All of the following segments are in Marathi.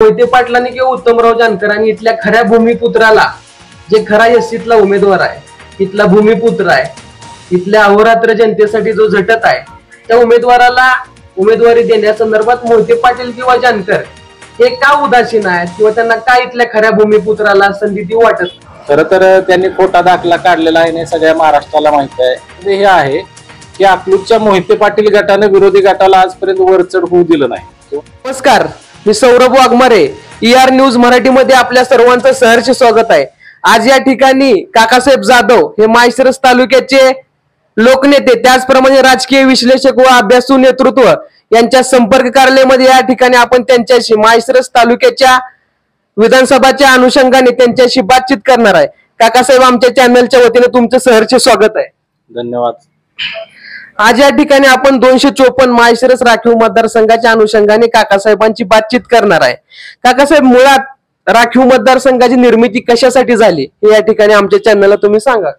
मोहिते पाटलांनी किंवा उत्तमराव जानकरांनी इथल्या खऱ्या भूमिपुत्राला, जे खरा एससीतला उमेदवार आहे, इथला भूमिपुत्र आहे, इथल्या अहोरात्र जनतेसाठी जो झटत आहे, त्या उमेदवाराला उमेदवारी देण्यासंदर्भात मोहिते पाटील किंवा जानकर हे का उदासीन आहेत किंवा त्यांना का इथल्या खऱ्या भूमिपुत्राला संधी देऊ वाटत? खरं तर त्यांनी खोटा दाखला काढलेला आहे, सगळ्या महाराष्ट्राला माहित आहे. हे आहे की अकलूजच्या मोहिते पाटील गटाने विरोधी गटाला आजपर्यंत वरचढ होऊ दिलं नाही. नमस्कार, मी सौरभ वाघमारे, ER न्यूज मराठीमध्ये आपल्या सर्वांचं सहर्ष स्वागत आहे. आज या ठिकाणी काकासाहेब जाधव हे माळशिरस तालुक्याचे लोकनेते, त्याचप्रमाणे राजकीय विश्लेषक व अभ्यासू नेतृत्व यांच्या संपर्क कार्यालयामध्ये या ठिकाणी आपण त्यांच्याशी माळशिरस तालुक्याच्या विधानसभाच्या अनुषंगाने त्यांच्याशी बातचीत करणार आहे. काकासाहेब, आमच्या चॅनलच्या वतीने तुमचं सहर्ष स्वागत आहे. धन्यवाद. आज या ठिकाणी आपण 254 माळशिरस राखीव मतदारसंघाच्या अनुषंगाने काकासाहेबांची बातचीत करणार आहे. काकासाहेब, मुळात राखीव मतदारसंघाची निर्मिती कशासाठी झाली हे या ठिकाणी आमच्या चॅनलला तुम्ही सांगा.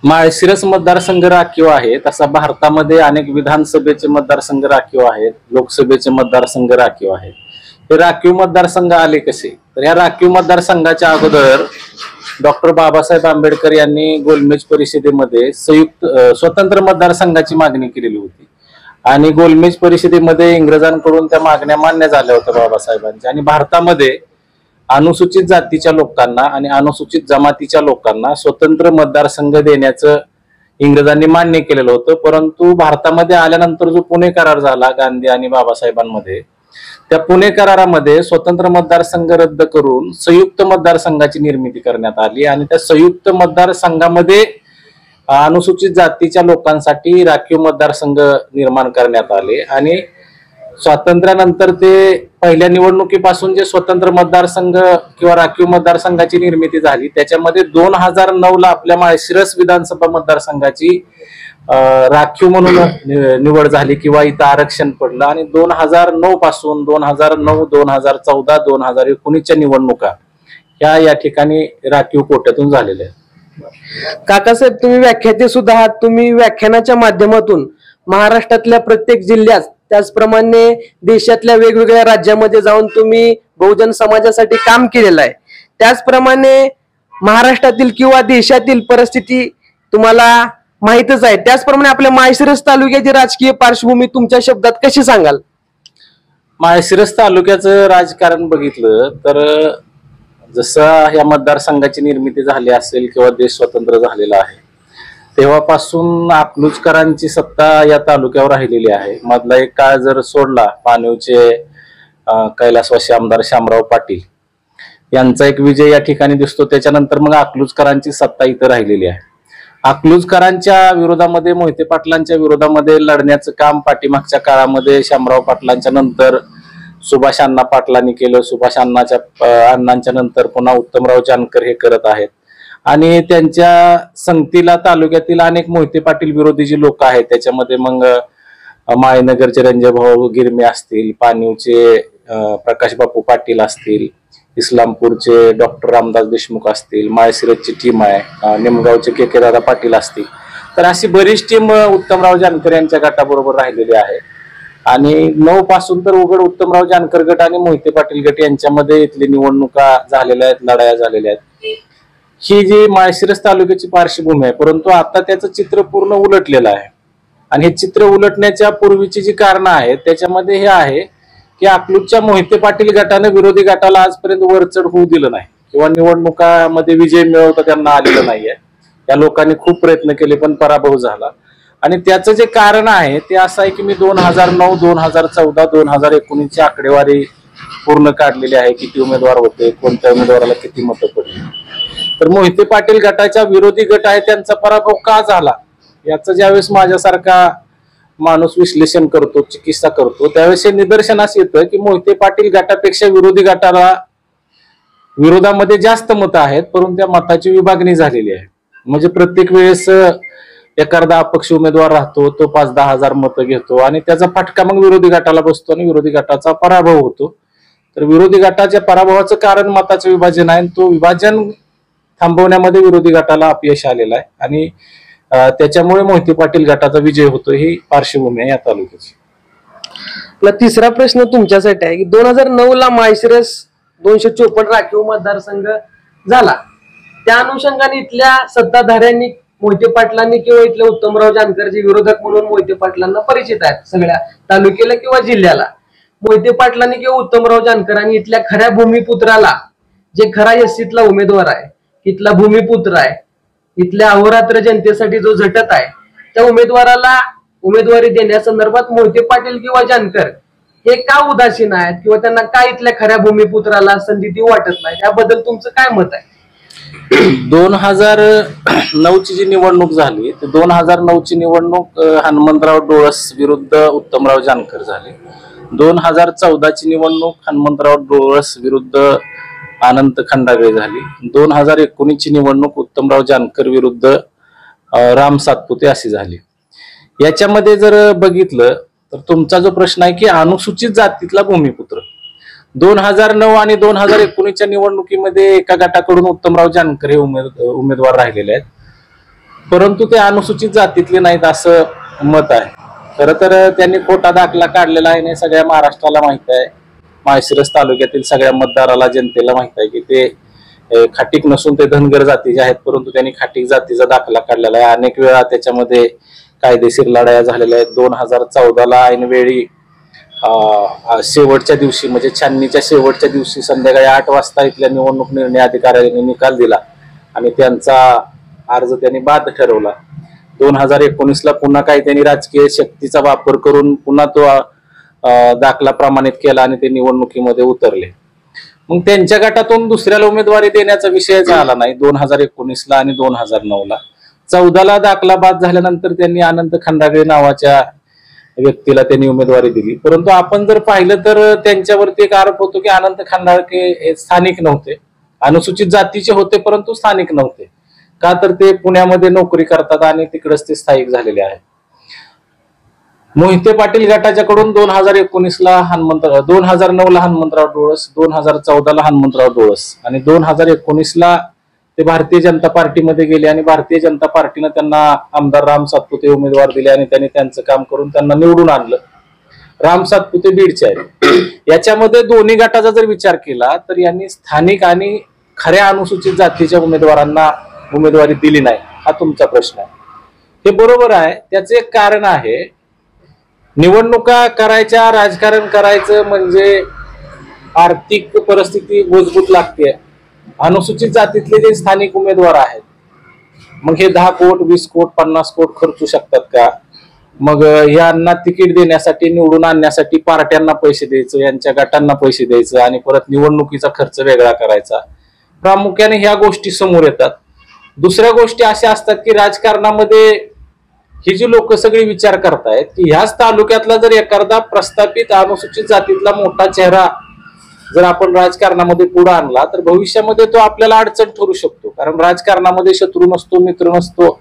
माळशिरस मतदारसंघ राखीव आहे, तसा भारतामध्ये अनेक विधानसभेचे मतदारसंघ राखीव आहेत, लोकसभेचे मतदारसंघ राखीव आहेत. हे राखीव मतदारसंघ आले कसे? तर या राखीव मतदारसंघाच्या अगोदर डॉक्टर बाबासाहेब आंबेडकर यांनी गोलमेज परिषदेमध्ये स्वतंत्र मतदारसंघाची मागणी केलेली होती आणि गोलमेज परिषदेमध्ये इंग्रजांकडून त्या मागण्या मान्य झाल्या होत्या बाबासाहेबांच्या. आणि भारतामध्ये अनुसूचित जातीच्या लोकांना आणि अनुसूचित जमातीच्या लोकांना स्वतंत्र मतदारसंघ देण्याचं इंग्रजांनी मान्य केलेलं होतं. परंतु भारतामध्ये आल्यानंतर जो पुणे करार झाला गांधी आणि बाबासाहेबांमध्ये, त्या पुणे करारामध्ये स्वतंत्र मतदारसंघ रद्द करून संयुक्त मतदारसंघाची निर्मिती करण्यात आली आणि त्या संयुक्त मतदारसंघामध्ये अनुसूचित जातीच्या लोकांसाठी राखीव मतदारसंघ निर्माण करण्यात आले. आणि स्वातंत्र्यानंतर ते पहिल्या निवडणुकीपासून जे स्वतंत्र मतदारसंघ किंवा राखीव मतदारसंघाची निर्मिती झाली, त्याच्यामध्ये 2009 ला आपल्या माळशिरस विधानसभा मतदारसंघाची राखीव म्हणून निवड झाली किंवा इथं आरक्षण पडलं. आणि 2009 पासून 2009, 2014, 2019च्या निवडणुका ह्या या ठिकाणी राखीव कोट्यातून झालेल्या आहेत. काकासाहेब, तुम्ही व्याख्याते सुद्धा आहात. तुम्ही व्याख्यानाच्या माध्यमातून महाराष्ट्रातल्या प्रत्येक जिल्ह्यात, त्याचप्रमाणे देशातल्या वेगवेगळ्या राज्यामध्ये जाऊन तुम्ही बहुजन समाजासाठी काम केलेलं आहे. त्याचप्रमाणे महाराष्ट्रातील किंवा देशातील परिस्थिती तुम्हाला माहितच आहे. त्याचप्रमाणे आपल्या माळशिरस तालुक्याची राजकीय पार्श्वभूमी तुमच्या शब्दात कशी सांगाल? माळशिरस तालुक्याचं राजकारण बघितलं तर जसं या मतदारसंघाची निर्मिती झाली असेल किंवा देश स्वतंत्र झालेला आहे, तेव्हापासून अकलूजकरांची सत्ता या तालुक्यावर राहिलेली आहे. मधला एक काळ जर सोडला, पाणीवचे कैलासवासी आमदार शामराव पाटील यांचा एक विजय या ठिकाणी दिसतो, त्याच्यानंतर मग अकलूजकरांची सत्ता इथं राहिलेली आहे. अकलूजकरांच्या विरोधामध्ये, मोहिते पाटलांच्या विरोधामध्ये लढण्याचं काम पाठीमागच्या काळामध्ये शामराव पाटलांच्या नंतर सुभाष अण्णा पाटलांनी केलं. सुभाष अण्णांच्या नंतर पुन्हा उत्तमराव जानकर हे करत आहेत. आणि त्यांच्या संगतीला तालुक्यातील अनेक मोहिते पाटील विरोधी जी लोक आहेत, त्याच्यामध्ये मग माळीनगरचे रंजभाऊ गिरमे असतील, पाणीवचे प्रकाश बापू पाटील असतील, इस्लामपूरचे डॉक्टर रामदास देशमुख असतील, माळशिरसची टीम आहे, निमगावचे के दादा पाटील असतील. तर अशी बरीच टीम उत्तमराव जानकर यांच्या गटाबरोबर राहिलेली आहे. आणि 9 पासून तर उघड उत्तमराव जानकर गट आणि मोहिते पाटील गट यांच्यामध्ये इथली निवडणुका झालेल्या आहेत, लढाया झालेल्या आहेत. ही जी माळशिरस तालुक्याची पार्श्वभूमी आहे, परंतु आता त्याचं चित्र पूर्ण उलटलेलं आहे. आणि हे चित्र उलटण्याच्या पूर्वीची जी कारणं आहेत त्याच्यामध्ये हे आहे की अकलूजच्या मोहिते पाटील गटाने विरोधी गटाला आजपर्यंत वरचढ होऊ दिलं नाही किंवा निवडणुकामध्ये विजय मिळवता त्यांना आलेलं नाहीये. या लोकांनी खूप प्रयत्न केले पण पराभव झाला. आणि त्याचं जे कारण आहे ते असं आहे की मी 2009, 2014, 2019ची आकडेवारी पूर्ण काढलेली आहे. किती उमेदवार होते, कोणत्या उमेदवाराला किती मतं पडली. तर मोहिते पाटील गटाच्या विरोधी गट आहे त्यांचा पराभव का झाला याचं ज्यावेळेस माझ्यासारखा माणूस विश्लेषण करतो, चिकित्सा करतो, त्यावेळेस हे निदर्शनास येतं की मोहिते पाटील गटापेक्षा विरोधी गटाला विरोधामध्ये जास्त मतं आहेत, परंतु त्या मताची विभागणी झालेली आहे. म्हणजे प्रत्येक वेळेस एखादा अपक्ष उमेदवार राहतो, तो 5-10 हजार मतं घेतो आणि त्याचा फटका मग विरोधी गटाला बसतो आणि विरोधी गटाचा पराभव होतो. तर विरोधी गटाच्या पराभवाचं कारण मताचं विभाजन आहे. तो विभाजन थांबवण्यामध्ये विरोधी गटाला अपयश आलेलं आहे आणि त्याच्यामुळे मोहिते पाटील गटाचा विजय होतो ही पार्श्वभूमी आहे या तालुक्याची. आपला तिसरा प्रश्न तुमच्यासाठी आहे की 2009 ला माळशिरस 254 राखीव मतदारसंघ झाला. त्या अनुषंगाने इथल्या सत्ताधाऱ्यांनी मोहिते पाटलांनी किंवा इथल्या उत्तमराव जानकर जे विरोधक म्हणून मोहिते पाटलांना परिचित आहेत सगळ्या तालुक्याला किंवा जिल्ह्याला, मोहिते पाटलांनी किंवा उत्तमराव जानकरांनी इथल्या खऱ्या भूमिपुत्राला, जे खरा एससीतला उमेदवार आहे, इथला भूमिपुत्र आहे, इथल्या अहोरात्र जनतेसाठी जो झटत आहे, त्या उमेदवाराला उमेदवारी देण्यासंदर्भात मोहिते पाटील किंवा जानकर हे का उदासीन आहेत किंवा त्यांना का इथल्या खऱ्या भूमिपुत्राला संधी देऊ वाटत नाही, याबद्दल तुमचं काय मत आहे? 2009 ची जी निवडणूक झाली, 2009 ची निवडणूक हनुमंतराव डोळस विरुद्ध उत्तमराव जानकर झाली. 2014 ची निवडणूक हनुमंतराव डोळस विरुद्ध अनंत खंडागळे झाली. 2019 ची निवडणूक उत्तमराव जानकर विरुद्ध राम सातपुते अशी झाली. याच्यामध्ये जर बघितलं तर तुमचा जो प्रश्न आहे की अनुसूचित जातीतला भूमिपुत्र, 2009 आणि 2019च्या निवडणुकीमध्ये एका गटाकडून उत्तमराव जानकर हे उमेदवार राहिलेले आहेत, परंतु ते अनुसूचित जातीतले नाहीत असं मत आहे. खरं तर त्यांनी खोटा दाखला काढलेला आहे, सगळ्या महाराष्ट्राला माहित आहे, माळशिरस तालुक्यातील सगळ्या मतदाराला, जनतेला माहित आहे की ते खाटीक नसून ते धनगर जातीचे आहेत, परंतु त्यांनी खाटीक जातीचा दाखला काढलेला आहे. अनेक वेळा त्याच्यामध्ये कायदेशीर लढाया झालेल्या आहेत. 2014ला ऐनवेळी शेवटच्या दिवशी म्हणजे छाननीच्या शेवटच्या दिवशी संध्याकाळी 8 वाजता इथल्या निवडणूक निर्णय अधिकाऱ्यांनी निकाल दिला आणि त्यांचा अर्ज त्यांनी बाद ठरवला. 2019ला पुन्हा काही त्यांनी राजकीय शक्तीचा वापर करून पुन्हा तो दाखला प्रमाणित केला आणि ते निवडणुकीमध्ये उतरले. मग त्यांच्या गटातून दुसऱ्याला उमेदवारी देण्याचा विषयच आला नाही 2019ला आणि 2009ला. 14ला दाखला बाद झाल्यानंतर त्यांनी अनंत खंडागळे नावाच्या व्यक्तीला त्यांनी उमेदवारी दिली. परंतु आपण जर पाहिलं तर त्यांच्यावरती एक आरोप होतो की अनंत खंडागळे हे स्थानिक नव्हते, अनुसूचित जातीचे होते परंतु स्थानिक नव्हते. का तर ते पुण्यामध्ये नोकरी करतात आणि तिकडेच ते स्थायिक झालेले आहेत. मोहिते पाटील गटाच्याकडून 2019ला 2009ला हनुमंतराव डोळस, 2014ला हनुमंतराव डोळस आणि 2019ला ते भारतीय जनता पार्टीमध्ये गेले आणि भारतीय जनता पार्टीनं त्यांना आमदार राम सातपुते उमेदवार दिले आणि त्यांनी त्यांचं काम करून त्यांना निवडून आणलं. राम सातपुते बीडचे आहेत. याच्यामध्ये दोन्ही गटाचा जर विचार केला तर यांनी स्थानिक आणि खऱ्या अनुसूचित जातीच्या उमेदवारांना उमेदवारी दिली नाही, हा तुमचा प्रश्न आहे. हे बरोबर आहे. त्याचे एक कारण आहे, निवडणुका करायच्या, राजकारण करायचं म्हणजे आर्थिक परिस्थिती मजबूत लागते. अनुसूचित जातीतले जे स्थानिक उमेदवार आहेत मग हे 10 कोट 20 कोट 50 कोट खर्चू शकतात का? मग यांना तिकीट देण्यासाठी, निवडून आणण्यासाठी पार्ट्यांना पैसे द्यायचं, यांच्या गटांना पैसे द्यायचं आणि परत निवडणुकीचा खर्च वेगळा करायचा. प्रामुख्याने ह्या गोष्टी समोर येतात. दुसऱ्या गोष्टी अशा असतात की राजकारणामध्ये ही जी लोक सगळी विचार करतायत की ह्याच तालुक्यातला जर एखादा प्रस्थापित अनुसूचित जातीतला मोठा चेहरा जर आपण राजकारणामध्ये पुढे आणला तर भविष्यामध्ये तो आपल्याला अडचण ठरू शकतो. कारण राजकारणामध्ये शत्रू नसतो, मित्र नसतो.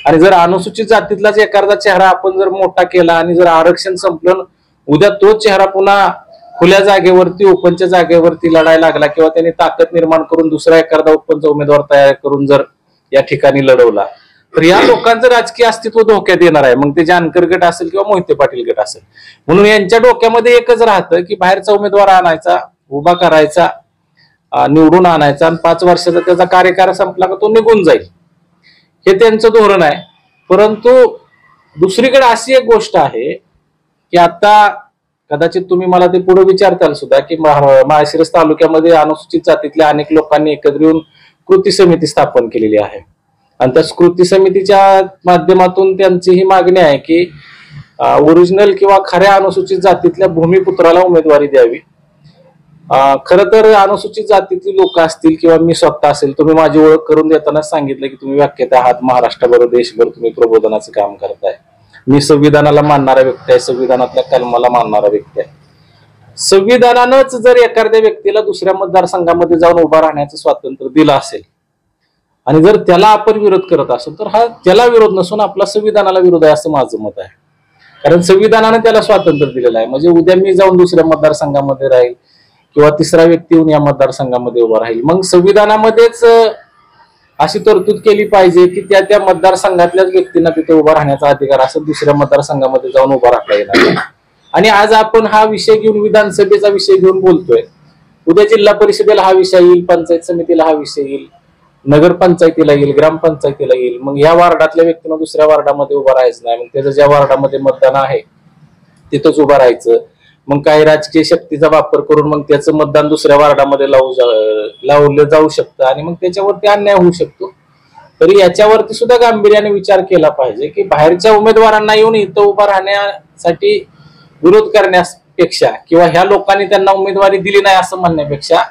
आणि जर अनुसूचित जातीतलाच एखादा चेहरा आपण जर मोठा केला आणि जर आरक्षण संपलं, उद्या तो चेहरा पुन्हा खुल्या जागेवरती, ओपनच्या जागेवरती लढायला लागला किंवा त्यांनी ताकद निर्माण करून दुसरा एखादा ओपनचा उमेदवार तयार करून जर या ठिकाणी लढवला तर या लोकांचं राजकीय अस्तित्व धोक्यात येणार आहे. मग ते जानकर गट असेल किंवा मोहिते पाटील गट असेल. म्हणून यांच्या डोक्यामध्ये एकच राहतं की बाहेरचा उमेदवार आणायचा, उभा करायचा, निवडून आणायचा आणि 5 वर्षाचा त्याचा कार्यकाळ संपला का तो निघून जाईल, हे त्यांचं धोरण आहे. परंतु दुसरीकडे अशी एक गोष्ट आहे की आता कदाचित तुम्ही मला ते पुढे विचारताल सुद्धा की माळशिरस तालुक्यामध्ये अनुसूचित जातीतल्या अनेक लोकांनी एकत्र येऊन कृती समिती स्थापन केलेली आहे आणि त्या कृती समितीच्या माध्यमातून त्यांची ही मागणी आहे की ओरिजिनल किंवा खऱ्या अनुसूचित जातीतल्या भूमिपुत्राला उमेदवारी द्यावी. खरं तर अनुसूचित जातीतली लोक असतील किंवा मी स्वतः असेल, तुम्ही माझी ओळख करून देताना सांगितलं की तुम्ही व्याख्याता आहात, महाराष्ट्राभर देशभर तुम्ही प्रबोधनाचं काम करताय. मी संविधानाला मानणारा व्यक्ती आहे, संविधानातल्या कलमाला मानणारा व्यक्ती आहे. संविधानानंच जर एखाद्या व्यक्तीला दुसऱ्या मतदारसंघामध्ये जाऊन उभा राहण्याचं स्वातंत्र्य दिलं असेल आणि जर त्याला आपण विरोध करत असेल तर हा त्याला विरोध नसून आपला संविधानाला विरोध आहे असं माझं मत आहे. कारण संविधानाने त्याला स्वातंत्र्य दिलेलं आहे. म्हणजे उद्या मी जाऊन दुसऱ्या मतदारसंघामध्ये राहील किंवा तिसरा व्यक्ती येऊन या मतदारसंघामध्ये उभा राहील, मग संविधानामध्येच अशी तरतूद केली पाहिजे की त्या मतदारसंघातल्याच व्यक्तींना तिथे उभा राहण्याचा अधिकार असेल, दुसऱ्या मतदारसंघामध्ये जाऊन उभा राहता येणार. आणि आज आपण हा विषय घेऊन विधानसभेचा विषय घेऊन बोलतोय. उद्या जिल्हा परिषदेला हा विषय येईल, पंचायत समितीला हा विषय येईल, नगरपंचायतीला येईल, ग्रामपंचायतीला येईल. मग या वार्डातल्या व्यक्तीनं दुसऱ्या वार्डामध्ये उभं राहायचं नाही. मग त्याचं ज्या वार्डामध्ये मतदान आहे तिथंच उभं राहायचं. मग काही राजकीय शक्तीचा वापर करून मग त्याचं मतदान दुसऱ्या वार्डामध्ये लावलं जाऊ शकतं आणि मग त्याच्यावरती अन्याय होऊ शकतो. तरी याच्यावरती सुद्धा गांभीर्याने विचार केला पाहिजे की बाहेरच्या उमेदवारांना येऊन इथं उभा राहण्यासाठी विरोध करण्यापेक्षा किंवा ह्या लोकांनी त्यांना उमेदवारी दिली नाही असं म्हणण्यापेक्षा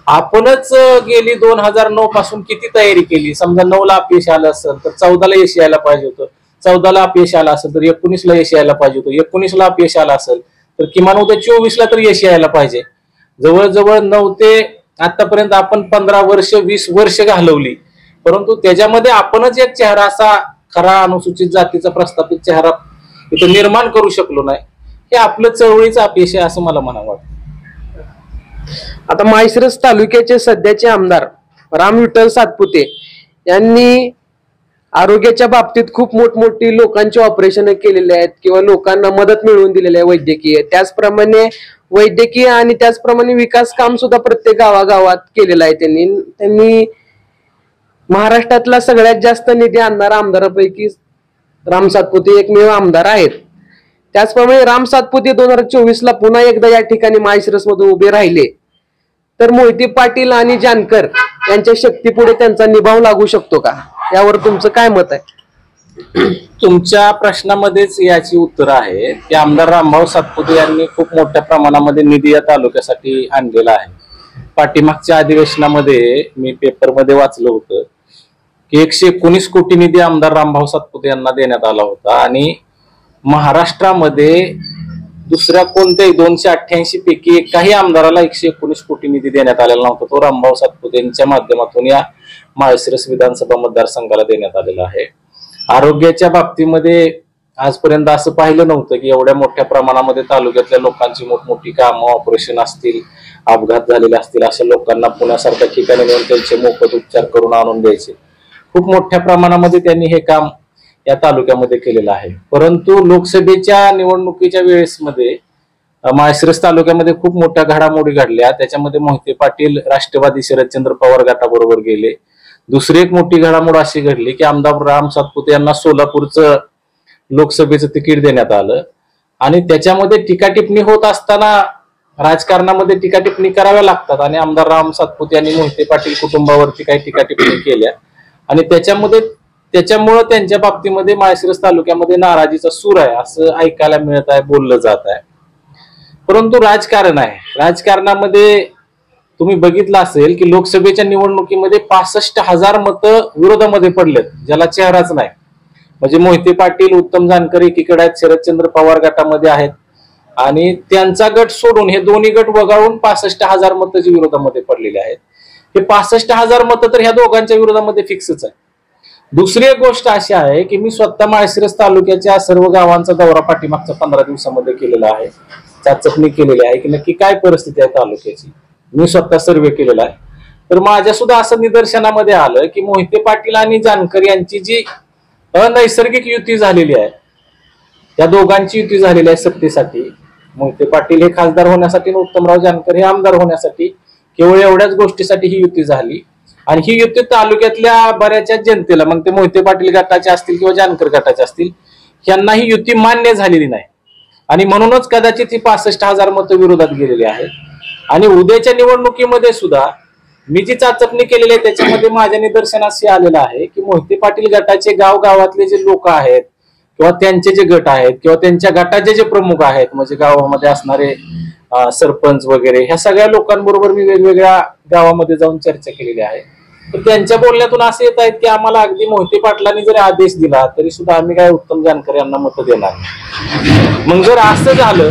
आपणच गेली 2009 पासून किती तयारी केली. समजा 9ला अपयश आलं असेल तर 14ला यश यायला पाहिजे होतं, 14ला अपयश आलं असेल तर 19ला यश यायला पाहिजे होतं, 19ला अपयश आलं असेल तर किमान उद्या 24ला तर यश यायला पाहिजे. जवळजवळ 9 ते आतापर्यंत आपण 15 वर्ष 20 वर्ष घालवली, परंतु त्याच्यामध्ये आपणच एक चेहरा असा खरा अनुसूचित जातीचा प्रस्थापित चेहरा इथं निर्माण करू शकलो नाही. हे आपलं चळवळीचं अपयश आहे असं मला म्हणावं वाटतं. आता माळशिरस तालुक्याचे सध्याचे आमदार राम विठ्ठल सातपुते यांनी आरोग्याच्या बाबतीत खूप मोठमोठी लोकांची ऑपरेशन केलेले आहेत किंवा लोकांना मदत मिळवून दिलेली आहे वैद्यकीय. त्याचप्रमाणे वैद्यकीय आणि त्याचप्रमाणे विकास काम सुद्धा प्रत्येक गावागावात केलेलं आहे. त्यांनी महाराष्ट्रातला सगळ्यात जास्त निधी आणणारा आमदारापैकी राम सातपुते एकमेव आमदार आहेत. त्याचप्रमाणे राम सातपुते 2024ला पुन्हा एकदा या ठिकाणी माळशिरस मध्ये उभे राहिले तर मोहिते पाटील आणि जानकर यांच्या शक्तीपुढे त्यांचा निभाव लागू शकतो का, यावर तुमचं काय मत आहे? तुमच्या प्रश्नामध्येच याची उत्तर आहे की आमदार रामभाऊ सातपुते यांनी खूप मोठ्या प्रमाणामध्ये निधी या तालुक्यासाठी आणलेला आहे. पाठीमागच्या अधिवेशनामध्ये मी पेपरमध्ये वाचलं होतं की 119 कोटी निधी आमदार रामभाऊ सातपुते यांना देण्यात आला होता आणि महाराष्ट्रामध्ये दुसऱ्या कोणत्याही 288 पैकी एकाही आमदाराला 119 कोटी निधी देण्यात आलेला नव्हता. तो रामभाऊ सातपुते यांच्या माध्यमातून या माळशिरस विधानसभा मतदारसंघाला देण्यात आलेला आहे. आरोग्याच्या बाबतीमध्ये आजपर्यंत असं पाहिलं नव्हतं की एवढ्या मोठ्या प्रमाणामध्ये तालुक्यातल्या लोकांची मोठमोठी कामं, ऑपरेशन असतील, अपघात झालेले असतील, अशा लोकांना पुण्यासारख्या ठिकाणी नेऊन त्यांचे मोफत उपचार करून आणून द्यायचे. खूप मोठ्या प्रमाणामध्ये त्यांनी हे काम या तालुक्यामध्ये केलेलं आहे. परंतु लोकसभेच्या निवडणुकीच्या वेळेस मध्ये माळशिरस तालुक्यामध्ये खूप मोठ्या घडामोडी घडल्या. त्याच्यामध्ये मोहिते पाटील राष्ट्रवादी शरदचंद्र पवार गटाबरोबर गेले. दुसरी एक मोठी घडामोड अशी घडली की आमदार राम सातपुते यांना सोलापूरचं लोकसभेचं तिकीट देण्यात आलं आणि त्याच्यामध्ये टीकाटिप्पणी होत असताना राजकारणामध्ये टीकाटिप्पणी कराव्या लागतात आणि आमदार राम सातपुते यांनी मोहिते पाटील कुटुंबावरती काही टीकाटिप्पणी केल्या आणि त्याच्यामुळं त्यांच्या बाबतीमध्ये माळशिरस तालुक्यामध्ये नाराजीचा सूर आहे असं ऐकायला मिळत आहे, बोललं जात आहे. परंतु राजकारण आहे. राजकारणामध्ये तुम्ही बघितलं असेल की लोकसभेच्या निवडणुकीमध्ये 65,000 मतं विरोधामध्ये पडलेत, ज्याला चेहराच नाही. म्हणजे मोहिते पाटील, उत्तम जानकर एकीकडे आहेत, शरदचंद्र पवार गटामध्ये आहेत आणि त्यांचा गट सोडून हे दोन्ही गट वगळून 65,000 मतं जी विरोधामध्ये पडलेली आहेत. हे 65,000 मतं तर ह्या दोघांच्या विरोधामध्ये फिक्सच आहे. दुसरी एक गोष्ट अशी आहे की मी स्वतः माळशिरस तालुक्याच्या सर्व गावांचा दौरा पाठीमागच्या 15 दिवसामध्ये केलेला आहे, चाचपणी केलेली आहे की नक्की काय परिस्थिती आहे तालुक्याची. मी स्वतः सर्वे केलेला आहे. तर माझ्या सुद्धा असं निदर्शनामध्ये आलं की मोहिते पाटील आणि जानकर यांची जी अनैसर्गिक युती झालेली आहे, त्या दोघांची युती झालेली आहे सत्तेसाठी. मोहिते पाटील हे खासदार होण्यासाठी आणि उत्तमराव जानकर हे आमदार होण्यासाठी, केवळ एवढ्याच गोष्टीसाठी ही युती झाली. आणि ही युती तालुक्यातल्या बऱ्याचशा जनतेला, मग ते मोहिते पाटील गटाचे असतील किंवा जानकर गटाचे असतील, यांना ही युती मान्य झालेली नाही आणि म्हणूनच कदाचित ही 65,000 मतं विरोधात गेलेली आहेत. आणि उद्याच्या निवडणुकीमध्ये सुद्धा मी जी चाचपणी केलेली आहे त्याच्यामध्ये माझ्या निदर्शनास आलेलं आहे की मोहिते पाटील गटाचे गावातले जे लोक आहेत किंवा त्यांचे जे गट आहेत किंवा त्यांच्या गटाचे जे प्रमुख आहेत, म्हणजे गावामध्ये असणारे सरपंच वगैरे, ह्या सगळ्या लोकांबरोबर मी वेगवेगळ्या गावामध्ये जाऊन चर्चा केलेली आहे. तर त्यांच्या बोलण्यातून असे येत आहेत की आम्हाला अगदी मोहिते पाटलांनी जरी आदेश दिला तरी सुद्धा आम्ही काय उत्तम जानकर यांना मतं देणार नाही. मग जर असं झालं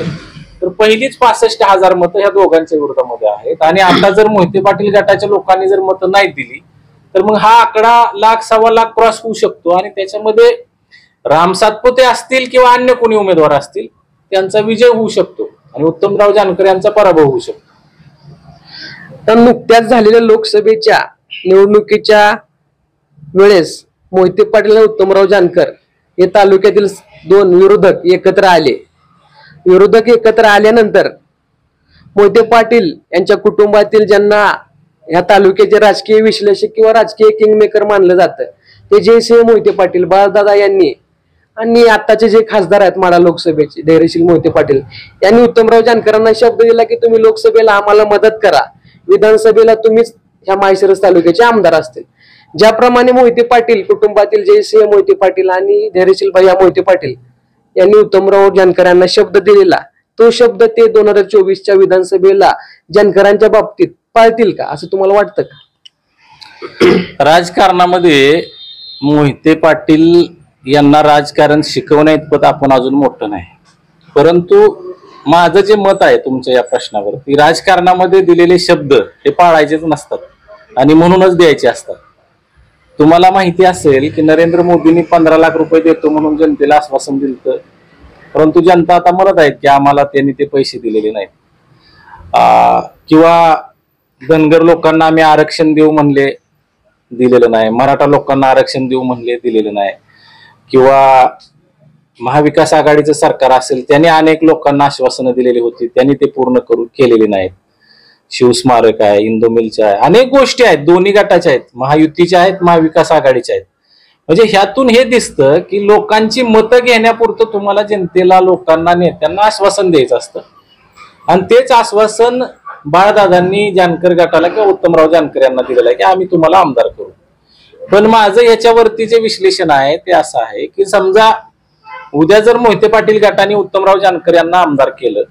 तर पहिलीच 65,000 मतं ह्या दोघांच्या विरोधामध्ये आहेत. आणि आता जर मोहिते पाटील गटाच्या लोकांनी जर मतं नाही दिली तर मग हा आकडा 1,00,000 सव्वा लाख क्रॉस होऊ शकतो आणि त्याच्यामध्ये राम सातपुते असतील किंवा अन्य कोणी उमेदवार असतील त्यांचा विजय होऊ शकतो आणि उत्तमराव जानकर यांचा पराभव होऊ शकतो. तर नुकत्याच झालेल्या लोकसभेच्या निवडणुकीच्या वेळेस मोहिते पाटील आणि उत्तमराव जानकर हे तालुक्यातील दोन विरोधक एकत्र आले विरोधक एकत्र आल्यानंतर मोहिते पाटील यांच्या कुटुंबातील ज्यांना या तालुक्याचे राजकीय विश्लेषक किंवा राजकीय किंगमेकर मानलं जातं ते जयसिंह मोहिते पाटील बाळदादा यांनी आणि आताचे जे खासदार आहेत माढा लोकसभेचे धैर्यशील मोहिते पाटील यांनी उत्तमराव जानकरांना शब्द दिला की तुम्ही लोकसभेला आम्हाला मदत करा, विधानसभेला तुम्हीच ह्या माळशिरस तालुक्याचे आमदार असतील. ज्याप्रमाणे मोहिते पाटील कुटुंबातील जयसिंह मोहिते पाटील आणि धैर्यशील भैया मोहिते पाटील यांनी उत्तमराव जानकर यांना शब्द दिलेला, तो शब्द ते 2024च्या विधानसभेला जानकरांच्या बाबतीत पाळतील का असं तुम्हाला वाटतं का? राजकारणामध्ये मोहिते पाटील यांना राजकारण शिकवण्या इतपत आपण अजून मोठं नाही, परंतु माझं जे मत आहे तुमच्या या प्रश्नावरती, राजकारणामध्ये दिलेले शब्द हे पाळायचेच नसतात आणि म्हणूनच द्यायचे असतात. तुम्हाला माहिती असेल की नरेंद्र मोदींनी 15 लाख रुपये देतो म्हणून जनतेला आश्वासन दिलं, परंतु जनता आता म्हणत आहेत की आम्हाला त्यांनी ते पैसे दिलेले नाहीत. किंवा धनगर लोकांना आम्ही आरक्षण देऊ म्हणले, दिलेलं नाही. मराठा लोकांना आरक्षण देऊ म्हणले, दिलेलं नाही. किंवा महाविकास आघाडीचं सरकार असेल त्याने अनेक लोकांना आश्वासनं दिलेली होती, त्यांनी ते पूर्ण केलेली नाहीत. शिवस्मारक आहे, इंदू मिलच्या आहे, अनेक गोष्टी आहेत, दोन्ही गटाच्या आहेत, महायुतीच्या आहेत, महाविकास आघाडीच्या आहेत. म्हणजे ह्यातून हे दिसतं की लोकांची मतं घेण्यापुरतं तुम्हाला जनतेला, लोकांना, नेत्यांना आश्वासन द्यायचं असतं आणि तेच आश्वासन बाळदादांनी जानकर गटाला किंवा उत्तमराव जानकर यांना दिलेलं आहे की आम्ही तुम्हाला आमदार करू. पण माझं याच्यावरती जे विश्लेषण आहे ते असं आहे की समजा उद्या जर मोहिते पाटील गटाने उत्तमराव जानकर यांना आमदार केलं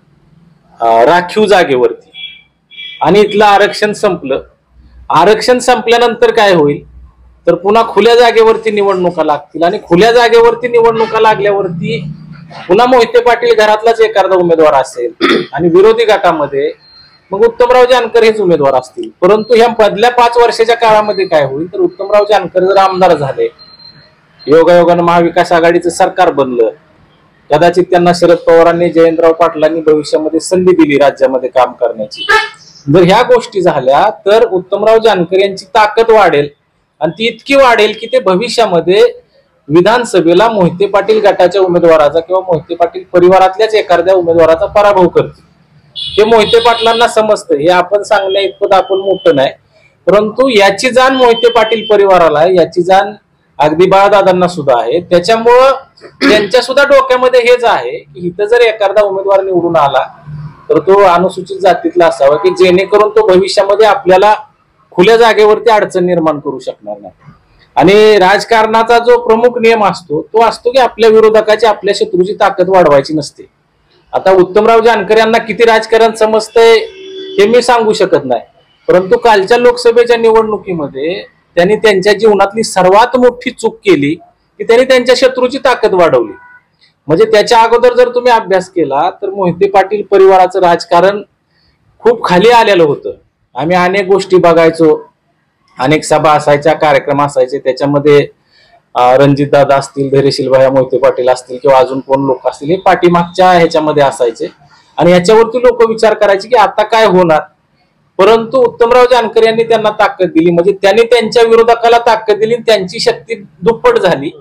राखीव जागेवरती आणि इथलं आरक्षण संपलं, आरक्षण संपल्यानंतर काय होईल तर पुन्हा खुल्या जागेवरती निवडणुका लागतील आणि खुल्या जागेवरती निवडणुका लागल्यावरती पुन्हा मोहिते पाटील घरातलाच एखादा उमेदवार असेल आणि विरोधी गटामध्ये मग उत्तमराव जानकर हेच उमेदवार असतील. परंतु ह्या मधल्या 5 वर्षाच्या काळामध्ये काय होईल तर उत्तमराव जानकर जर आमदार झाले, योगायोगानं महाविकास आघाडीचं सरकार बनलं, कदाचित त्यांना शरद पवारांनी, जयंतराव पाटलांनी भविष्यामध्ये संधी दिली राज्यामध्ये काम करण्याची, जर ह्या गोष्टी झाल्या तर उत्तमराव जानकर यांची ताकद वाढेल आणि ती इतकी वाढेल की ते भविष्यामध्ये विधानसभेला मोहिते पाटील गटाच्या उमेदवाराचा किंवा मोहिते पाटील परिवारातल्याच एखाद्या उमेदवाराचा पराभव करतील. हे मोहिते पाटलांना समजतं, हे आपण सांगण्या इतपत आपण मोठं नाही, परंतु याची जाण मोहिते पाटील परिवाराला आहे, याची जाण अगदी बाळदादांना सुद्धा आहे. त्याच्यामुळं त्यांच्या सुद्धा डोक्यामध्ये हेच आहे की इथं जर एखादा उमेदवार निवडून आला तर तो अनुसूचित जातीतला असावा की जेणेकरून तो भविष्यामध्ये आपल्याला खुल्या जागेवरती अडचण निर्माण करू शकणार नाही. आणि राजकारणाचा जो प्रमुख नियम असतो तो असतो की आपल्या विरोधकाची, आपल्या शत्रूची ताकद वाढवायची नसते. आता उत्तमराव जानकर यांना किती राजकारण समजतंय हे मी सांगू शकत नाही, परंतु कालच्या लोकसभेच्या निवडणुकीमध्ये त्यांनी त्यांच्या जीवनातली सर्वात मोठी चूक केली की त्यांनी त्यांच्या शत्रूची ताकद वाढवली. म्हणजे त्याच्या अगोदर जर तुम्ही अभ्यास केला तर मोहिते पाटील परिवाराचं राजकारण खूप खाली आलेलं होतं. आम्ही अनेक गोष्टी बघायचो, अनेक सभा असायच्या, कार्यक्रम असायचे, त्याच्यामध्ये रणजित दादा असतील, धैर्यशील भैया मोहिते पाटील असतील किंवा अजून कोण लोक असतील, हे पाठीमागच्या ह्याच्यामध्ये असायचे आणि ह्याच्यावरती लोक विचार करायचे की आता काय होणार. परंतु उत्तमराव जानकर यांनी त्यांना ताकद दिली, म्हणजे त्यांनी त्यांच्या विरोधकाला ताकद दिली, त्यांची शक्ती दुप्पट झाली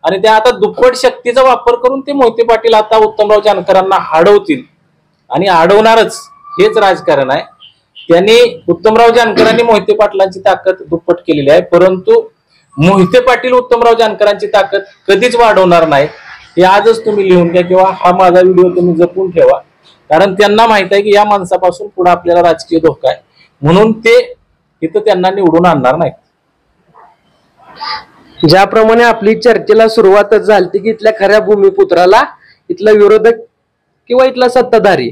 आणि त्या आता दुप्पट शक्तीचा वापर करून ते मोहिते पाटील आता उत्तमराव जानकरांना अडवतील आणि अडवणारच, हेच राजकारण आहे. त्यांनी उत्तमराव जानकरांनी मोहिते पाटलांची ताकद दुप्पट केलेली आहे, परंतु मोहिते पाटील उत्तमराव जानकरांची ताकद कधीच वाढवणार नाही. हे आजच तुम्ही लिहून घ्या किंवा हा माझा व्हिडिओ तुम्ही जपून ठेवा, कारण त्यांना माहित आहे की या माणसापासून पुढे आपल्याला राजकीय धोका आहे, म्हणून ते इथं त्यांना निवडून आणणार नाही. ज्याप्रमाणे आपली चर्चेला सुरुवातच झाली की इथल्या खऱ्या भूमिपुत्राला इथला विरोधक किंवा इथला सत्ताधारी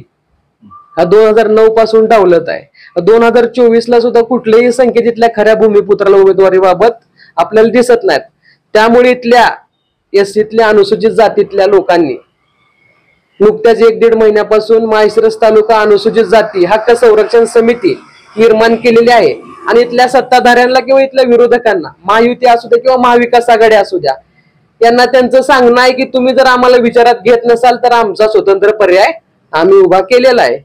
हा 2009 पासून डावलत आहे, 2024ला सुद्धा कुठलेही संकेत इथल्या खऱ्या भूमिपुत्राला उमेदवारीबाबत आपल्याला दिसत नाहीत. त्यामुळे इथल्या एससीतल्या अनुसूचित जातीतल्या लोकांनी नुकत्याच 1-1.5 महिन्यापासून माळशिरस तालुका अनुसूचित जाती हक्क संरक्षण समिती निर्माण केलेली आहे आणि इथल्या सत्ताधाऱ्यांना किंवा इथल्या विरोधकांना, महायुती असू द्या किंवा महाविकास आघाडी असू द्या, यांना त्यांचं सांगणं आहे की तुम्ही जर आम्हाला विचारात घेत नसाल तर आमचा स्वतंत्र पर्याय आम्ही उभा केलेला आहे.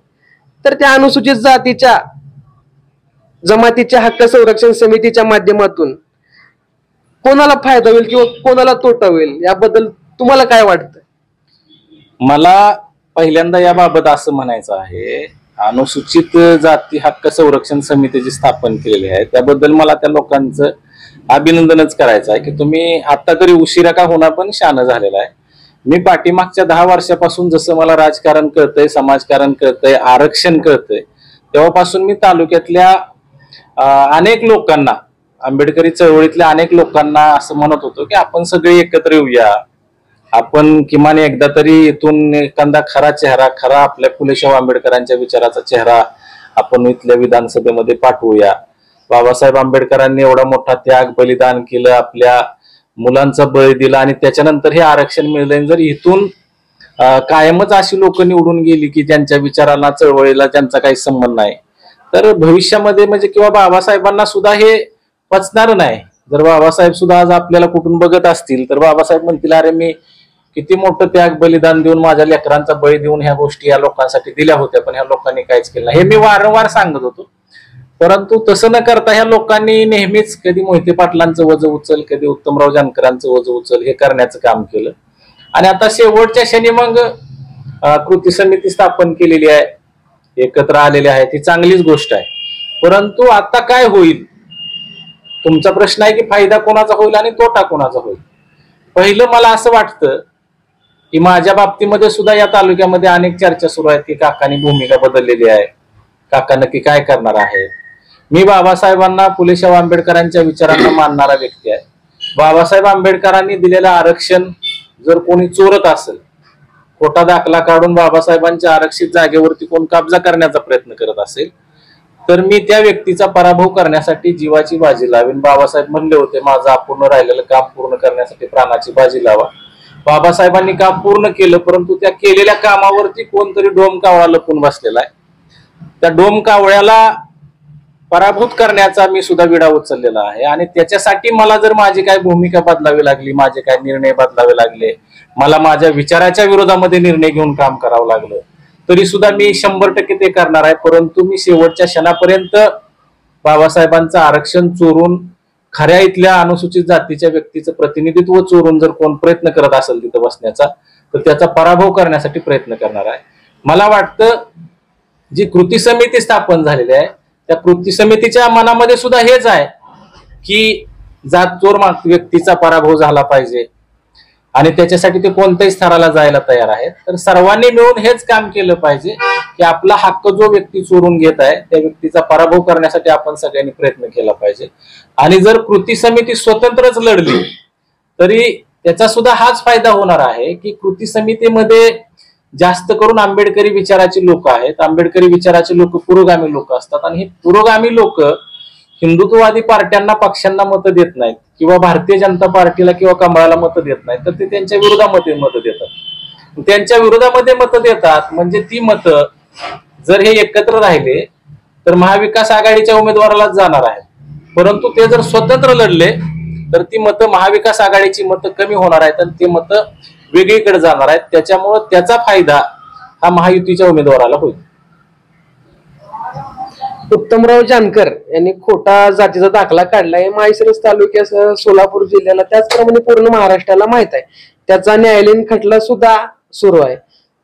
तर त्या अनुसूचित जातीच्या जमातीच्या हक्क संरक्षण समितीच्या माध्यमातून कोणाला फायदा होईल किंवा कोणाला तोटा होईल याबद्दल तुम्हाला काय वाटतं? मला पहिल्यांदा याबाबत असं म्हणायचं आहे, अनुसूचित जाती हक्क संरक्षण समिती जी स्थापन केलेली आहे त्याबद्दल मला त्या लोकांचं अभिनंदनच करायचं आहे की तुम्ही आता तरी उशिरा का होणार पण शहाणं झालेला आहे. मी पाठीमागच्या 10 वर्षापासून जसं मला राजकारण कळतंय, समाजकारण कळतंय, आरक्षण कळतंय, तेव्हापासून मी तालुक्यातल्या अनेक लोकांना, आंबेडकरी चळवळीतल्या अनेक लोकांना असं म्हणत होतो की आपण सगळे एकत्र येऊया, आपण किमान एकदा तरी इथून एखादा खरा आपल्या फुले शाहू आंबेडकरांच्या विचाराचा चेहरा आपण इथल्या विधानसभेमध्ये पाठवूया. बाबासाहेब आंबेडकरांनी एवढा मोठा त्याग बलिदान केलं, आपल्या मुलांचा बळी दिला आणि त्याच्यानंतर हे आरक्षण मिळलं. जर इथून कायमच अशी लोक निवडून गेली की ज्यांच्या विचाराला, चळवळीला त्यांचा काही संबंध नाही, तर भविष्यामध्ये म्हणजे किंवा बाबासाहेबांना सुद्धा हे पचणार नाही. जर बाबासाहेब सुद्धा आज आपल्याला कुठून बघत असतील तर बाबासाहेब म्हणतील, अरे मी किती मोठं त्याग बलिदान देऊन, माझ्या लेकरांचा बळी देऊन ह्या गोष्टी या लोकांसाठी दिल्या होत्या, पण ह्या लोकांनी काहीच केलं नाही. हे मी वारंवार सांगत होतो. परंतु तसं न करता ह्या लोकांनी नेहमीच कधी मोहिते पाटलांचं वजं उचल, कधी उत्तमराव जानकरांचं वजं उचल हे करण्याचं काम केलं. आणि आता शेवटच्या क्षणी मग कृती समिती स्थापन केलेली आहे, एकत्र आलेले आहेत, ही चांगलीच गोष्ट आहे. परंतु आता काय होईल, तुमचा प्रश्न आहे की फायदा कोणाचा होईल आणि तोटा कोणाचा होईल. पहिलं मला असं वाटतं की माझ्या बाबतीमध्ये सुद्धा या तालुक्यामध्ये अनेक चर्चा सुरू आहेत की काकांनी भूमिका बदललेली आहे, काका नक्की काय करणार आहे. मी बाबासाहेबांना, फुले शाहू आंबेडकरांच्या विचारांना मानणारा व्यक्ती आहे. बाबासाहेब आंबेडकरांनी दिलेलं आरक्षण जर कोणी चोरत असेल, खोटा दाखला काढून बाबासाहेबांच्या आरक्षित जागेवरती कोण कब्जा करण्याचा प्रयत्न करत असेल, तर मी त्या व्यक्तीचा पराभव करण्यासाठी जीवाची बाजी लावेन. बाबासाहेब म्हणले होते, माझं अपूर्ण राहिलेलं काम पूर्ण करण्यासाठी प्राणाची बाजी लावा. बाबासाहेबांनी काम पूर्ण केलं, परंतु त्या केलेल्या कामावरती कोणतरी डोम कावळा लपून बसलेला आहे. त्या डोम कावळ्याला पराभूत करण्याचा मी सुद्धा विडा उचललेला आहे. आणि त्याच्यासाठी मला जर माझी काय भूमिका बदलावी लागली, माझे काय निर्णय बदलावे लागले, मला माझ्या विचाराच्या विरोधामध्ये निर्णय घेऊन काम करावं लागलं, तरी सुद्धा मी 100% ते करणार आहे. परंतु मी शेवटच्या क्षणापर्यंत बाबासाहेबांचं आरक्षण चोरून, खऱ्या इथल्या अनुसूचित जातीच्या व्यक्तीचं प्रतिनिधित्व चोरून जर कोण प्रयत्न करत असेल तिथं बसण्याचा, तर त्याचा पराभव करण्यासाठी प्रयत्न करणार आहे. मला वाटतं जी कृती समिती स्थापन झालेली आहे त्या कृती समितीच्या मनामध्ये सुद्धा हेच आहे की जात चोर व्यक्तीचा पराभव झाला पाहिजे आणि त्याच्यासाठी ते कोणत्याही स्तराला जायला तयार आहेत. तर सर्वांनी मिळून हेच काम केलं पाहिजे की आपला हक्क जो व्यक्ती चोरून घेत आहे त्या व्यक्तीचा पराभव करण्यासाठी आपण सगळ्यांनी प्रयत्न केला पाहिजे. आणि जर कृती समिती स्वतंत्रच लढली तरी त्याचा सुद्धा हाच फायदा होणार आहे की कृती समितीमध्ये जास्त करून आंबेडकरी विचाराची लोक आहेत. आंबेडकरी विचाराचे लोक पुरोगामी लोक असतात आणि हे पुरोगामी लोक हिंदुत्ववादी पार्ट्यांना, पक्षांना मतं देत नाहीत किंवा भारतीय जनता पार्टीला किंवा कमळाला मतं देत नाहीत, तर ते त्यांच्या विरोधामध्ये मतं देतात. त्यांच्या विरोधामध्ये मतं देतात म्हणजे ती मतं जर हे एकत्र राहिले तर महाविकास आघाडीच्या उमेदवारालाच जाणार आहेत. परंतु ते जर स्वतंत्र लढले तर ती मतं, महाविकास आघाडीची मतं कमी होणार आहेत आणि ती मतं वेगळीकडे जाणार आहेत. त्याच्यामुळे त्याचा फायदा हा महायुतीच्या उमेदवाराला होईल. उत्तमराव जानकर यांनी खोटा जातीचा दाखला काढलाय. माळशिरस तालुक्यासह सोलापूर जिल्ह्याला, त्याचप्रमाणे पूर्ण महाराष्ट्राला माहित आहे. त्याचा न्यायालयीन खटला सुद्धा सुरू आहे.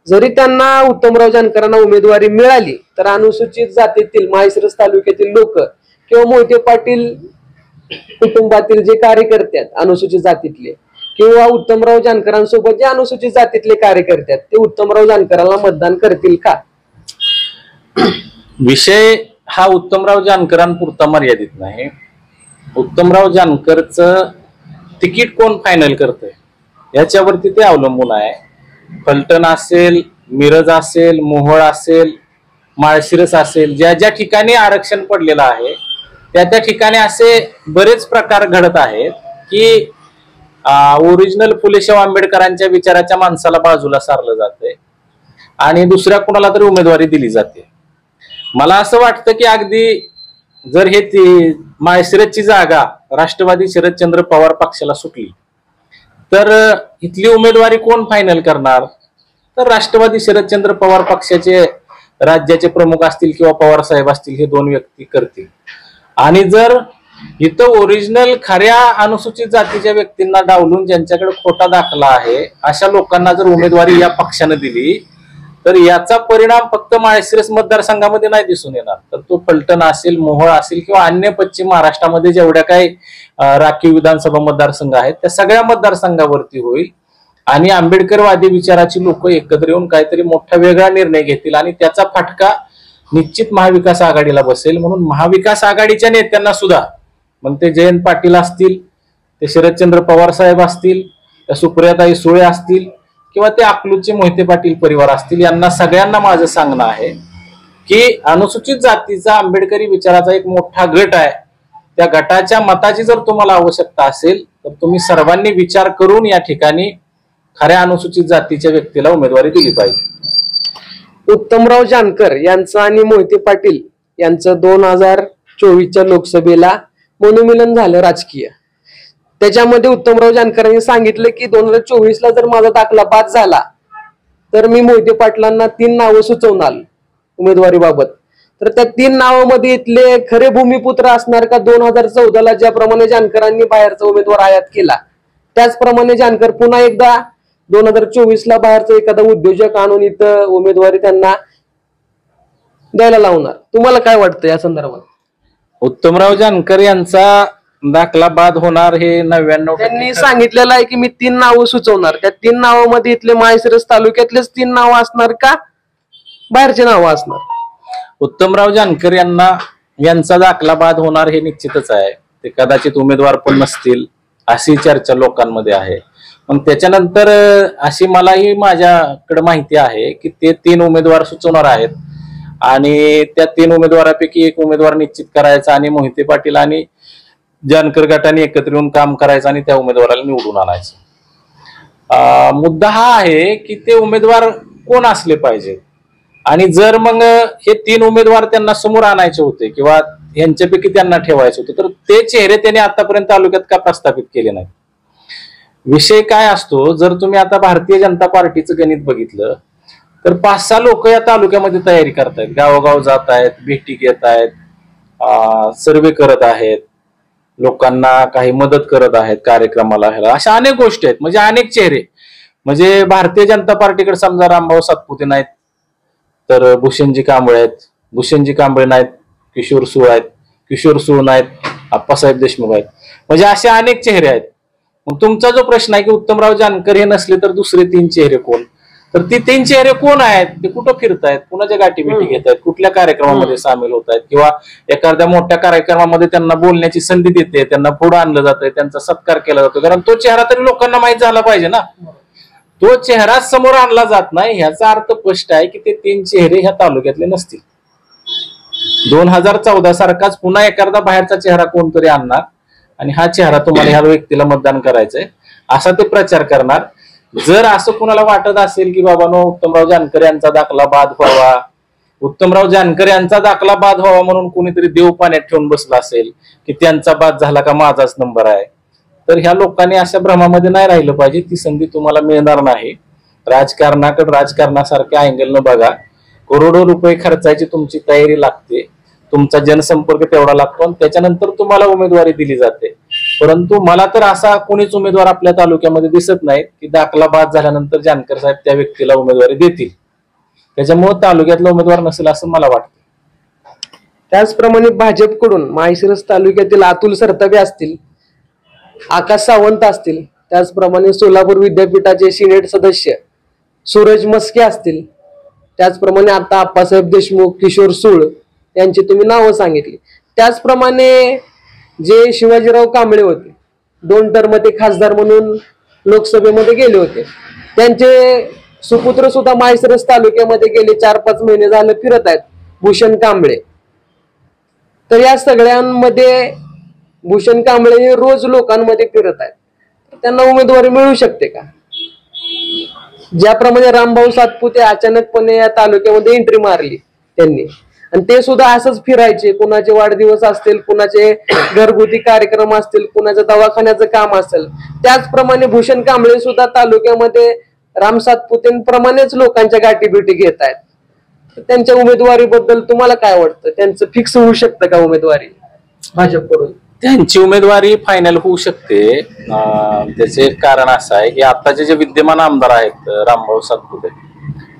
जरी त्यांना, उत्तमराव जानकरांना उमेदवारी मिळाली तर अनुसूचित जातीतील माळशिरस तालुक्यातील लोक किंवा मोहिते पाटील कुटुंबातील जे कार्यकर्ते आहेत अनुसूचित जातीतले, किंवा उत्तमराव जानकरांसोबत जे अनुसूचित जातीतले कार्यकर्ते आहेत, ते उत्तमराव जानकरांना मतदान करतील का? विषय हा उत्तमराव जानकरांपुरता मर्यादित नाही. उत्तमराव जानकरचं तिकीट कोण फायनल करतंय याच्यावरती ते अवलंबून आहे. फलटण असेल, मिरज असेल, मोहोळ असेल, माळशिरस असेल, ज्या ज्या ठिकाणी आरक्षण पडलेलं आहे त्या त्या ठिकाणी असे बरेच प्रकार घडत आहेत की ओरिजिनल फुले शाहू आंबेडकरांच्या विचाराच्या माणसाला बाजूला सारलं जाते आणि दुसऱ्या कोणाला तरी उमेदवारी दिली जाते. मला असं वाटतं की अगदी जर हे माळशिरसची जागा राष्ट्रवादी शरदचंद्र पवार पक्षाला सुटली तर इथली उमेदवारी कोण फायनल करणार? तर राष्ट्रवादी शरदचंद्र पवार पक्षाचे राज्याचे प्रमुख असतील किंवा पवार साहेब असतील, हे दोन व्यक्ती करतील. आणि जर इथं ओरिजिनल खऱ्या अनुसूचित जातीच्या व्यक्तींना डावलून ज्यांच्याकडे खोटा दाखला आहे अशा लोकांना जर उमेदवारी या पक्षाने दिली तर याचा परिणाम फक्त माळशिरस मतदारसंघामध्ये नाही दिसून येणार, तर तो फलटण असेल, मोहोळ असेल किंवा अन्य पश्चिम महाराष्ट्रामध्ये जेवढ्या काही राखीव विधानसभा मतदारसंघ आहेत त्या सगळ्या मतदारसंघावरती होईल. आणि आंबेडकरवादी विचाराची लोक एकत्र येऊन काहीतरी मोठा वेगळा निर्णय घेतील आणि त्याचा फटका निश्चित महाविकास आघाडीला बसेल. म्हणून महाविकास आघाडीच्या नेत्यांना सुद्धा, मग ते जयंत पाटील असतील, ते शरदचंद्र पवार साहेब असतील, त्या सुप्रियाताई सुळे असतील किंवा ते अकलूजचे मोहिते पाटील परिवार असतील, यांना सगळ्यांना माझं सांगणं आहे की अनुसूचित जातीचा आंबेडकरी विचाराचा एक मोठा गट आहे, त्या गटाच्या मताची जर तुम्हाला आवश्यकता असेल तर तुम्ही सर्वांनी विचार करून या ठिकाणी खऱ्या अनुसूचित जातीच्या व्यक्तीला उमेदवारी दिली पाहिजे. उत्तमराव जानकर यांचं आणि मोहिते पाटील यांचं 2024च्या लोकसभेला मनोमिलन झालं राजकीय. त्याच्यामध्ये उत्तमराव जानकरांनी सांगितलं की 2024ला जर माझा दाखला बाद झाला तर मी मोहिते पाटलांना 3 नावं सुचवणार उमेदवारीबाबत. तर त्या 3 नावामध्ये इथले खरे भूमिपुत्र असणार का 2014ला ज्याप्रमाणे जानकरांनी बाहेरचा उमेदवार आयात केला त्याचप्रमाणे जानकर पुन्हा एकदा 2024ला बाहेरचा एखादा उद्योजक आणून इथं उमेदवारी त्यांना द्यायला लावणार? तुम्हाला काय वाटतं या संदर्भात? उत्तमराव जानकर यांचा दाखला बाद होणार हे 99% त्यांनी सांगितलेलं आहे की मी 3 नावं सुचवणार, त्या 3 नावामध्ये इथले माळशिरस तालुक्यातलेच 3 नावं असणार का बाहेरचे नावं असणार? उत्तमराव जानकर यांचा दाखला बाद होणार हे निश्चितच आहे. ते कदाचित उमेदवार पण नसतील अशी चर्चा लोकांमध्ये आहे. मग त्याच्यानंतर अशी मलाही माझ्याकडे माहिती आहे की ते 3 उमेदवार सुचवणार आहेत आणि त्या 3 उमेदवारापैकी एक उमेदवार निश्चित करायचा आणि मोहिते पाटील आणि जानकर गटाने एकत्र येऊन काम करायचं आणि त्या उमेदवाराला निवडून आणायचं. मुद्दा हा आहे की ते उमेदवार कोण असले पाहिजे आणि जर मग हे 3 उमेदवार त्यांना समोर आणायचे होते किंवा यांच्यापैकी त्यांना ठेवायचं होतं तर ते चेहरे त्यांनी आतापर्यंत तालुक्यात का प्रस्थापित केले नाहीत? विषय काय असतो, जर तुम्ही आता भारतीय जनता पार्टीचं गणित बघितलं तर 5-6 लोक या तालुक्यामध्ये तयारी करतायत, गावोगाव जात आहेत, भेटी घेत आहेत, सर्वे करत आहेत, लोकांना काही मदत करत आहेत कार्यक्रमाला, ह्याला अशा अनेक गोष्टी आहेत. म्हणजे अनेक चेहरे, म्हणजे भारतीय जनता पार्टीकडे समजा रामभाऊ सातपुते नाहीत तर भूषणजी कांबळे आहेत, भूषणजी कांबळे नाहीत किशोर सूळ आहेत, किशोर सूळ नाहीत आप्पासाहेब देशमुख आहेत, म्हणजे असे अनेक चेहरे आहेत. मग तुमचा जो प्रश्न आहे की उत्तमराव जानकर हे नसले तर दुसरे 3 चेहरे कोण, तर ते 3 चेहरे कोण आहेत, ते कुठं फिरतायत, कुणाच्या गाठीभेटी घेत आहेत, कुठल्या कार्यक्रमामध्ये सामील होत आहेत किंवा एखाद्या मोठ्या कार्यक्रमामध्ये त्यांना बोलण्याची संधी देते, त्यांना पुढे आणलं जातंय, त्यांचा सत्कार केला जातो. कारण तो चेहरा तरी लोकांना माहित झाला पाहिजे ना. तो चेहरा समोर आणला जात नाही, ह्याचा अर्थ स्पष्ट आहे की ते 3 चेहरे ह्या तालुक्यातले नसतील. 2014 सारखाच पुन्हा एखादा बाहेरचा चेहरा कोणतरी आणणार आणि हा चेहरा तुम्हाला ह्या व्यक्तीला मतदान करायचंय असा ते प्रचार करणार. जर असं कुणाला वाटत असेल की बाबांनो उत्तमराव जानकर यांचा दाखला बाद व्हावा, उत्तमराव जानकर यांचा दाखला बाद व्हावा म्हणून कोणीतरी देव पाण्यात ठेवून बसला असेल की त्यांचा बाद झाला का माझाच नंबर आहे, तर ह्या लोकांनी अशा भ्रमामध्ये नाही राहिलं पाहिजे. ती संधी तुम्हाला मिळणार नाही. राजकारणाकडे राजकारणासारख्या अँगलनं बघा. करोडो रुपये खर्चायची तुमची तयारी लागते, तुमचा जनसंपर्क तेवढा लागतो आणि त्याच्यानंतर तुम्हाला उमेदवारी दिली जाते. परंतु मला तर असा कोणीच उमेदवार आपल्या तालुक्यामध्ये दिसत नाही की दाखला बाद झाल्यानंतर जानकर साहेब त्या व्यक्तीला उमेदवारी देतील. त्याच्यामुळे तालुक्यातला उमेदवार नसेल असं मला वाटतं. त्याचप्रमाणे भाजपकडून माळशिरस तालुक्यातील अतुल सरतापे असतील, आकाश सावंत असतील, त्याचप्रमाणे सोलापूर विद्यापीठाचे सिनेट सदस्य सूरज मस्के असतील, त्याचप्रमाणे आता आप्पासाहेब देशमुख, किशोर सूळ यांची तुम्ही नावं सांगितली. त्याचप्रमाणे जे शिवाजीराव कांबळे होते, 2 टर्म ते खासदार म्हणून लोकसभेमध्ये गेले होते, त्यांचे सुपुत्र सुद्धा माळशिरस तालुक्यामध्ये गेले 4-5 महिने झाले फिरत आहेत, भूषण कांबळे. तर या सगळ्यांमध्ये भूषण कांबळे हे रोज लोकांमध्ये फिरत आहेत, त्यांना उमेदवारी मिळू शकते का? ज्याप्रमाणे रामभाऊ सातपुते अचानकपणे या तालुक्यामध्ये एंट्री मारली त्यांनी, आणि ते सुद्धा असंच फिरायचे, कुणाचे वाढदिवस असतील, कुणाचे घरगुती कार्यक्रम असतील, कुणाचं दवाखान्याचं काम असेल, त्याचप्रमाणे भूषण कांबळे सुद्धा तालुक्यामध्ये राम सातपुतेंप्रमाणेच लोकांच्या गाठीभेटी घेत आहेत. त्यांच्या उमेदवारीबद्दल तुम्हाला काय वाटतं? त्यांचं फिक्स होऊ शकतं का उमेदवारी भाजपकडून? त्यांची उमेदवारी फायनल होऊ शकते. त्याचे कारण असं आहे की आताचे जे विद्यमान आमदार आहेत रामभाऊ सातपुते,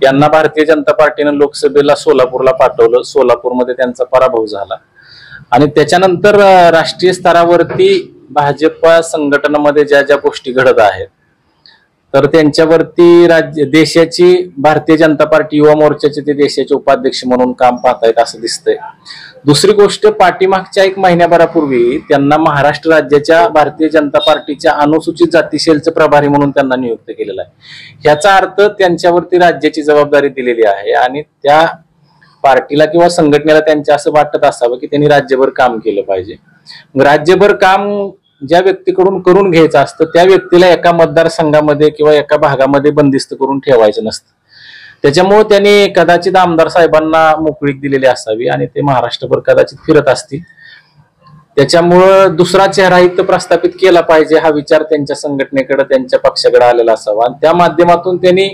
यांना भारतीय जनता पार्टीनं लोकसभेला सोलापूरला पाठवलं. सोलापूरमध्ये त्यांचा पराभव झाला आणि त्याच्यानंतर राष्ट्रीय स्तरावरती भाजपा संघटनामध्ये ज्या ज्या गोष्टी घडत आहेत तर त्यांच्यावरती देशाची भारतीय जनता पार्टी युवा मोर्चाचे ते देशाचे उपाध्यक्ष म्हणून काम पाहतायत असं दिसतंय. दुसरी गोष्ट, पाठीमागच्या 1 महिन्याभरापूर्वी त्यांना महाराष्ट्र राज्याच्या भारतीय जनता पार्टीच्या अनुसूचित जाती सेलचं प्रभारी म्हणून त्यांना नियुक्त केलेलं आहे. ह्याचा अर्थ त्यांच्यावरती राज्याची जबाबदारी दिलेली आहे आणि त्या पार्टीला किंवा संघटनेला त्यांच्या असं वाटत असावं की त्यांनी राज्यभर काम केलं पाहिजे. राज्यभर काम ज्या व्यक्तीकडून करून घ्यायचं असतं त्या व्यक्तीला एका मतदारसंघामध्ये किंवा एका भागामध्ये बंदिस्त करून ठेवायचं नसतं. त्याच्यामुळे त्यांनी कदाचित आमदार साहेबांना मोकळीक दिलेली असावी आणि ते महाराष्ट्रभर कदाचित फिरत असतील. त्याच्यामुळं दुसरा चेहरा इथं प्रस्थापित केला पाहिजे हा विचार त्यांच्या संघटनेकडे, त्यांच्या पक्षाकडे आलेला असावा आणि त्या माध्यमातून त्यांनी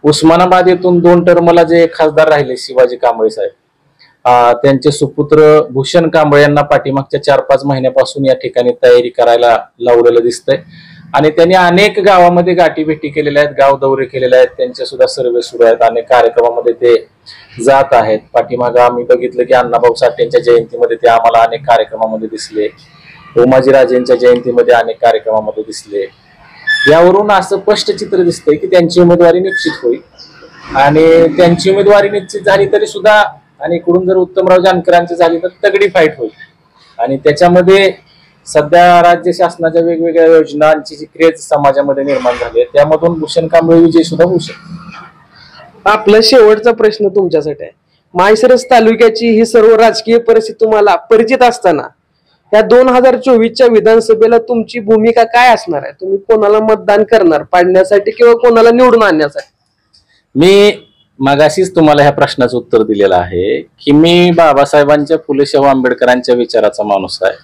उस्मानाबाद येथून 2 टर्मला जे खासदार राहिले शिवाजी कांबळे साहेब, त्यांचे सुपुत्र भूषण कांबळे यांना पाठीमागच्या 4-5 महिन्यापासून या ठिकाणी तयारी करायला लावलेलं दिसतंय आणि त्यांनी अनेक गावामध्ये गाठीभेटी केलेल्या आहेत, गाव दौरे केलेले आहेत, त्यांचे सुद्धा सर्वे सुरू आहेत, अनेक कार्यक्रमामध्ये ते जात आहेत. पाठीमागं आम्ही बघितलं की अण्णाभाऊ साठेंच्या जयंतीमध्ये ते आम्हाला अनेक कार्यक्रमामध्ये दिसले, उमाजीराजेंच्या जयंतीमध्ये अनेक कार्यक्रमामध्ये दिसले. यावरून असं स्पष्ट चित्र दिसतंय की त्यांची उमेदवारी निश्चित होईल आणि त्यांची उमेदवारी निश्चित झाली तरी सुद्धा आणि इकडून जर उत्तमराव जानकरांची झाली तर तगडी फाईट होईल आणि त्याच्यामध्ये सध्या राज्य शासनाच्या वेगवेगळ्या योजनांची जी क्रेज समाजामध्ये निर्माण झाली आहे त्यामधून भूषण कांबळे विजयी सुद्धा होऊ शकतो. आपला शेवटचा प्रश्न तुमच्यासाठी आहे. माळशिरस तालुक्याची ही सर्व राजकीय परिस्थिती तुम्हाला परिचित असताना या 2024च्या विधानसभेला तुमची भूमिका काय असणार आहे? तुम्ही कोणाला मतदान करणार, पाडण्यासाठी किंवा कोणाला निवडून आणण्यासाठी? मी मगाशीच तुम्हाला ह्या प्रश्नाचं उत्तर दिलेलं आहे की मी बाबासाहेबांच्या फुले शाहू आंबेडकरांच्या विचाराचा माणूस आहे.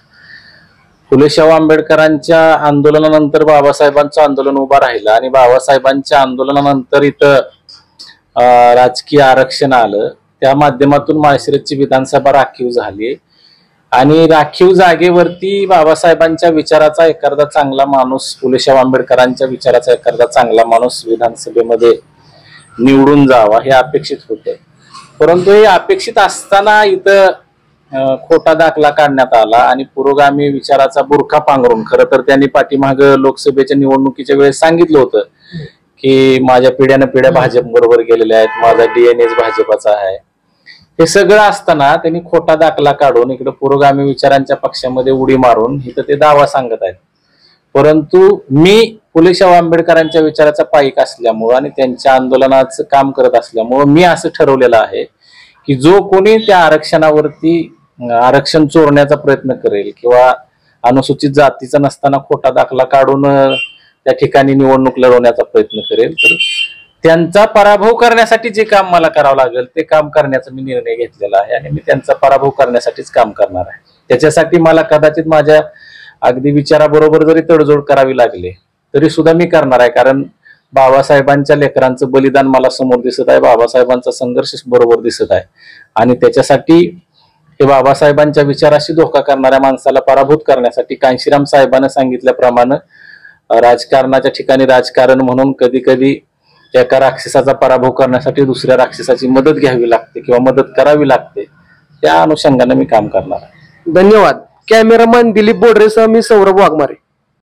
फुले शाहू आंबेडकरांच्या आंदोलनानंतर बाबासाहेबांचं आंदोलन उभा राहिलं आणि बाबासाहेबांच्या आंदोलनानंतर इथं राजकीय आरक्षण आलं. त्या माध्यमातून माळशिरसची विधानसभा राखीव झाली आणि राखीव जागेवरती बाबासाहेबांच्या विचाराचा एखादा चांगला माणूस, फुले शाहू आंबेडकरांच्या विचाराचा एखादा चांगला माणूस विधानसभेमध्ये निवडून जावा हे अपेक्षित होतं. परंतु हे अपेक्षित असताना इथं खोटा दाखला काढण्यात आला आणि पुरोगामी विचाराचा बुरखा पांघरून, खरं तर त्यांनी पाठीमाग लोकसभेच्या निवडणुकीच्या वेळेस सांगितलं होतं की माझ्या पिढ्यानं पिढ्या भाजप बरोबर गेलेल्या आहेत, माझा डीएनएच भाजपाचा आहे. हे सगळं असताना त्यांनी खोटा दाखला काढून इकडे पुरोगामी विचारांच्या पक्षामध्ये उडी मारून इथं ते दावा सांगत आहेत. परंतु मी फुले शाहू आंबेडकरांच्या विचाराचा पाईक असल्यामुळं आणि त्यांच्या आंदोलनाचं काम करत असल्यामुळं मी असं ठरवलेलं आहे की जो कोणी त्या आरक्षणावरती आरक्षण चोरण्याचा प्रयत्न करेल किंवा अनुसूचित जातीचा नसताना खोटा दाखला काढून त्या ठिकाणी निवडणूक लढवण्याचा प्रयत्न करेल तर त्यांचा पराभव करण्यासाठी जे काम मला करावं लागेल ते काम करण्याचा मी निर्णय घेतलेला आहे आणि मी त्यांचा पराभव करण्यासाठीच काम करणार आहे. त्याच्यासाठी मला कदाचित माझ्या अगदी विचाराबरोबर जरी तडजोड करावी लागली तरी सुद्धा मी करणार आहे, कारण बाबासाहेबांच्या लेकरांचं बलिदान मला समोर दिसत आहे, बाबासाहेबांचा संघर्ष बरोबर दिसत आहे आणि त्याच्यासाठी हे बाबासाहेबांच्या विचाराशी धोका करणाऱ्या माणसाला पराभूत करण्यासाठी कांशीराम साहेबांना सांगितल्याप्रमाणे राजकारणाच्या ठिकाणी राजकारण म्हणून कधी कधी एका राक्षसाचा पराभव करण्यासाठी दुसऱ्या राक्षसाची मदत घ्यावी लागते किंवा मदत करावी लागते. त्या अनुषंगाने मी काम करणार आहे. धन्यवाद. कॅमेरामन दिलीप बोडरेसह मी सौरभ वाघमारे.